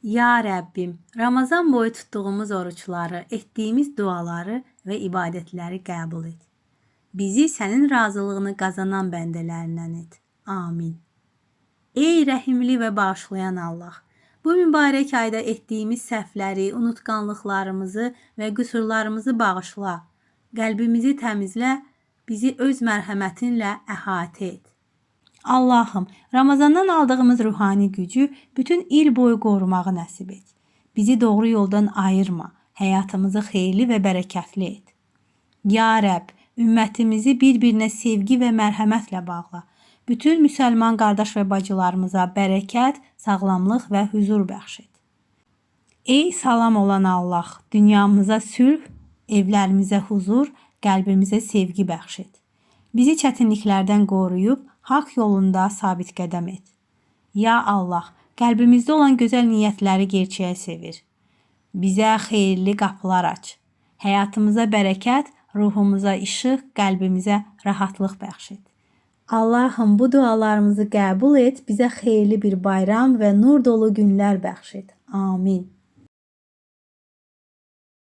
Ya Rəbbim, Ramazan boyu tutduğumuz oruçları, etdiyimiz duaları və ibadətləri qəbul et. Bizi sənin razılığını qazanan bəndələrindən et. Amin. Ey rəhimli və bağışlayan Allah, bu mübarək ayda etdiyimiz səhvləri, unutqanlıqlarımızı və qüsurlarımızı bağışla. Qəlbimizi təmizlə, bizi öz mərhəmətinlə əhatə et. Allahım, Ramazandan aldığımız ruhani gücü bütün il boyu qorumağı nəsib et. Bizi doğru yoldan ayırma, həyatımızı xeyirli və bərəkətli et. Ya Rəbb, ümmətimizi bir-birinə sevgi və mərhəmətlə bağla. Bütün müsəlman qardaş və bacılarımıza bərəkət, sağlamlıq və huzur bəxş et. Ey salam olan Allah, dünyamıza sülh, evlərimizə huzur, qəlbimizə sevgi bəxş et. Bizi çətinliklərdən qoruyub, haqq yolunda sabit qədəm et. Ya Allah, qəlbimizdə olan gözəl niyyətləri gerçəyə sevir. Bizə xeyirli qapılar aç. Həyatımıza bərəkət, ruhumuza işıq, qəlbimizə rahatlıq bəxş et. Allahım, bu dualarımızı qəbul et, bizə xeyirli bir bayram və nur dolu günlər bəxş et. Amin.